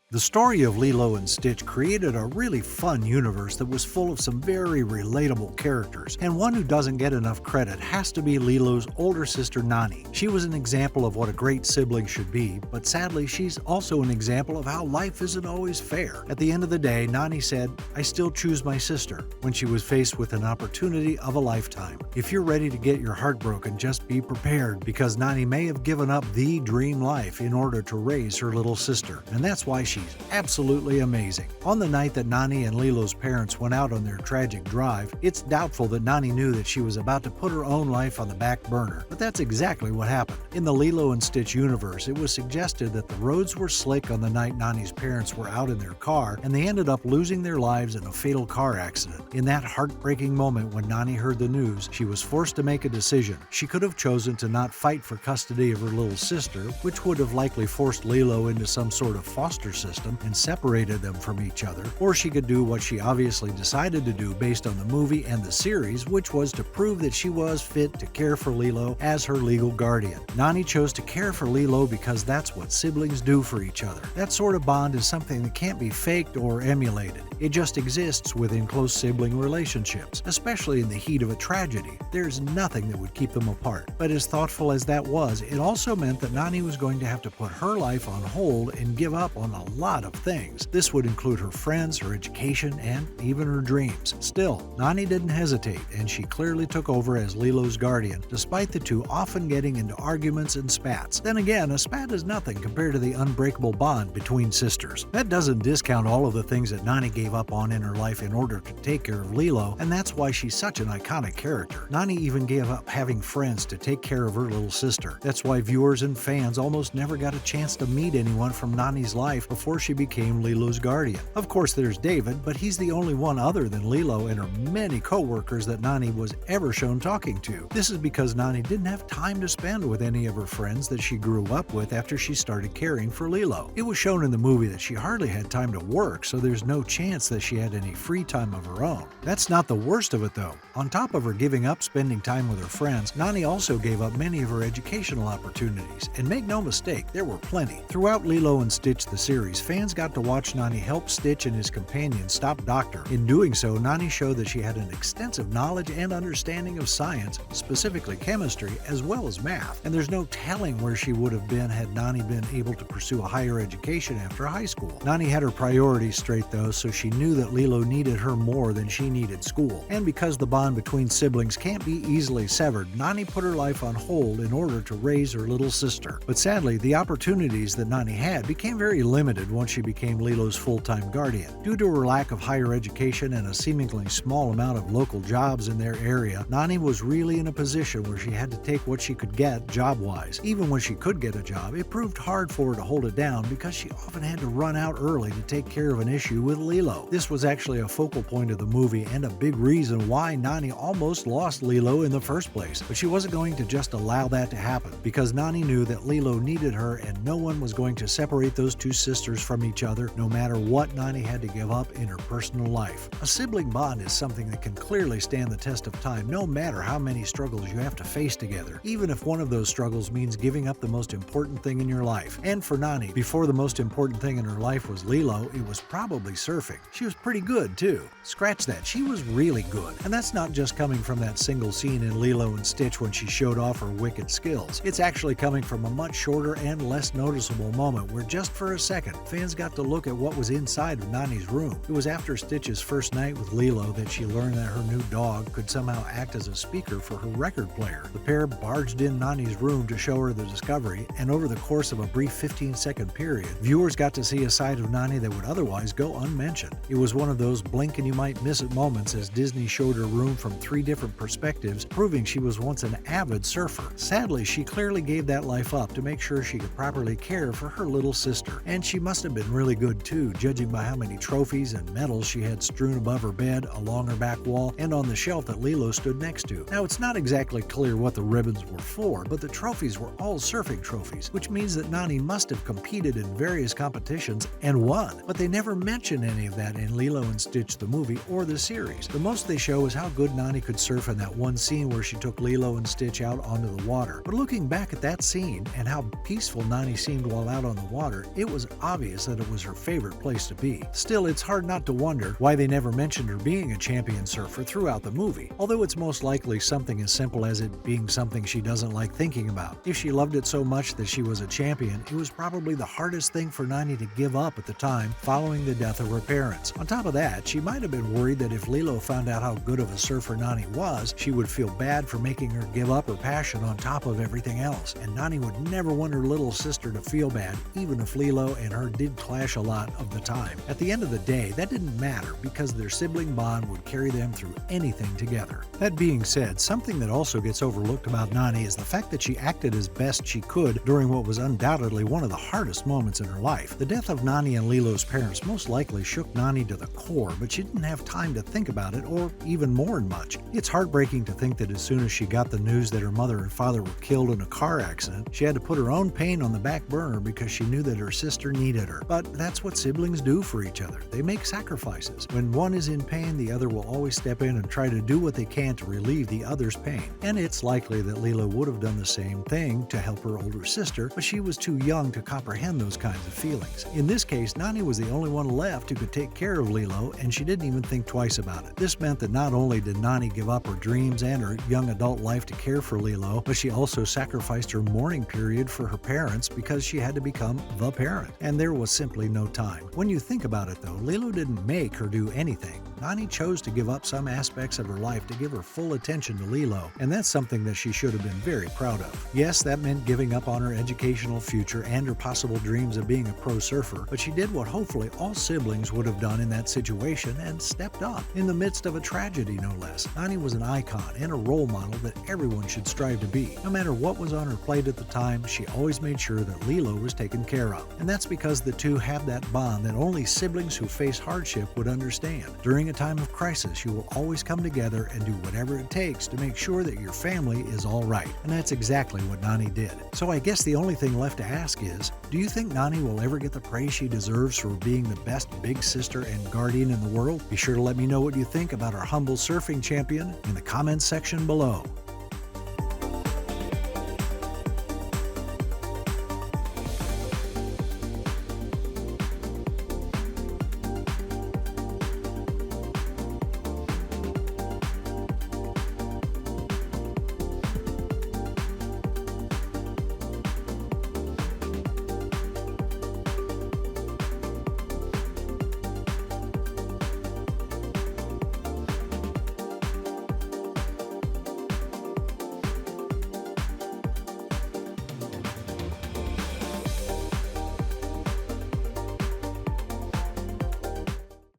The story of Lilo and Stitch created a really fun universe that was full of some very relatable characters, and one who doesn't get enough credit has to be Lilo's older sister Nani. She was an example of what a great sibling should be, but sadly she's also an example of how life isn't always fair. At the end of the day, Nani said, "I still choose my sister," when she was faced with an opportunity of a lifetime. If you're ready to get your heart broken, just be prepared, because Nani may have given up the dream life in order to raise her little sister, and that's why she's absolutely amazing. On the night that Nani and Lilo's parents went out on their tragic drive, it's doubtful that Nani knew that she was about to put her own life on the back burner, but that's exactly what happened. In the Lilo and Stitch universe, it was suggested that the roads were slick on the night Nani's parents were out in their car, and they ended up losing their lives in a fatal car accident. In that heartbreaking moment when Nani heard the news, she was forced to make a decision. She could have chosen to not fight for custody of her little sister, which would have likely forced Lilo into some sort of foster system and separated them from each other, or she could do what she obviously decided to do based on the movie and the series, which was to prove that she was fit to care for Lilo as her legal guardian. Nani chose to care for Lilo because that's what siblings do for each other. That sort of bond is something that can't be faked or emulated. It just exists within close sibling relationships, especially in the heat of a tragedy. There's nothing that would keep them apart. But as thoughtful as that was, it also meant that Nani was going to have to put her life on hold and give up on a lot of things. This would include her friends, her education, and even her dreams. Still, Nani didn't hesitate, and she clearly took over as Lilo's guardian, despite the two often getting into arguments and spats. Then again, a spat is nothing compared to the unbreakable bond between sisters. That doesn't discount all of the things that Nani gave up on in her life in order to take care of Lilo, and that's why she's such an iconic character. Nani even gave up having friends to take care of her little sister. That's why viewers and fans almost never got a chance to meet anyone from Nani's life before she became Lilo's guardian. Of course, there's David, but he's the only one other than Lilo and her many co-workers that Nani was ever shown talking to. This is because Nani didn't have time to spend with any of her friends that she grew up with after she started caring for Lilo. It was shown in the movie that she hardly had time to work, so there's no chance that she had any free time of her own. That's not the worst of it though. On top of her giving up spending time with her friends, Nani also gave up many of her educational opportunities. And make no mistake, there were plenty. Throughout Lilo and Stitch the series, fans got to watch Nani help Stitch and his companion stop Doctor. In doing so, Nani showed that she had an extensive knowledge and understanding of science, specifically chemistry, as well as math. And there's no telling where she would have been had Nani been able to pursue a higher education after high school. Nani had her priorities straight though, so she knew that Lilo needed her more than she needed school. And because the bond between siblings can't be easily severed, Nani put her life on hold in order to raise her little sister. But sadly, the opportunities that Nani had became very limited once she became Lilo's full-time guardian. Due to her lack of higher education and a seemingly small amount of local jobs in their area, Nani was really in a position where she had to take what she could get job-wise. Even when she could get a job, it proved hard for her to hold it down because she often had to run out early to take care of an issue with Lilo. This was actually a focal point of the movie and a big reason why Nani almost lost Lilo in the first place. But she wasn't going to just allow that to happen, because Nani knew that Lilo needed her and no one was going to separate those two sisters from each other, no matter what Nani had to give up in her personal life. A sibling bond is something that can clearly stand the test of time, no matter how many struggles you have to face together, even if one of those struggles means giving up the most important thing in your life. And for Nani, before the most important thing in her life was Lilo, it was probably surfing. She was pretty good too. Scratch that, she was really good. And that's not just coming from that single scene in Lilo and Stitch when she showed off her wicked skills. It's actually coming from a much shorter and less noticeable moment where just for a second, fans got to look at what was inside of Nani's room. It was after Stitch's first night with Lilo that she learned that her new dog could somehow act as a speaker for her record player. The pair barged in Nani's room to show her the discovery, and over the course of a brief 15-second period, viewers got to see a side of Nani that would otherwise go unmentioned. It was one of those blink and you might miss it moments as Disney showed her room from 3 different perspectives, proving she was once an avid surfer. Sadly, she clearly gave that life up to make sure she could properly care for her little sister. And she must have been really good too, judging by how many trophies and medals she had strewn above her bed, along her back wall, and on the shelf that Lilo stood next to. Now, it's not exactly clear what the ribbons were for, but the trophies were all surfing trophies, which means that Nani must have competed in various competitions and won. But they never mention any of that in Lilo and Stitch the movie or the series. The most they show is how good Nani could surf in that one scene where she took Lilo and Stitch out onto the water. But looking back at that scene and how peaceful Nani seemed while out on the water, it was obvious obvious that it was her favorite place to be. Still, it's hard not to wonder why they never mentioned her being a champion surfer throughout the movie, although it's most likely something as simple as it being something she doesn't like thinking about. If she loved it so much that she was a champion, it was probably the hardest thing for Nani to give up at the time following the death of her parents. On top of that, she might have been worried that if Lilo found out how good of a surfer Nani was, she would feel bad for making her give up her passion on top of everything else, and Nani would never want her little sister to feel bad, even if Lilo and her did clash a lot of the time. At the end of the day, that didn't matter because their sibling bond would carry them through anything together. That being said, something that also gets overlooked about Nani is the fact that she acted as best she could during what was undoubtedly one of the hardest moments in her life. The death of Nani and Lilo's parents most likely shook Nani to the core, but she didn't have time to think about it or even mourn much. It's heartbreaking to think that as soon as she got the news that her mother and father were killed in a car accident, she had to put her own pain on the back burner because she knew that her sister needed her. But that's what siblings do for each other. They make sacrifices. When one is in pain, the other will always step in and try to do what they can to relieve the other's pain. And it's likely that Lilo would have done the same thing to help her older sister, but she was too young to comprehend those kinds of feelings. In this case, Nani was the only one left who could take care of Lilo, and she didn't even think twice about it. This meant that not only did Nani give up her dreams and her young adult life to care for Lilo, but she also sacrificed her mourning period for her parents because she had to become the parent, and there was simply no time. When you think about it though, Lilo didn't make her do anything. Nani chose to give up some aspects of her life to give her full attention to Lilo, and that's something that she should have been very proud of. Yes, that meant giving up on her educational future and her possible dreams of being a pro surfer, but she did what hopefully all siblings would have done in that situation and stepped up. In the midst of a tragedy, no less, Nani was an icon and a role model that everyone should strive to be. No matter what was on her plate at the time, she always made sure that Lilo was taken care of. And that's because the two have that bond that only siblings who face hardship would understand. During a time of crisis, you will always come together and do whatever it takes to make sure that your family is all right. And that's exactly what Nani did. So I guess the only thing left to ask is, do you think Nani will ever get the praise she deserves for being the best big sister and guardian in the world? Be sure to let me know what you think about our humble surfing champion in the comments section below.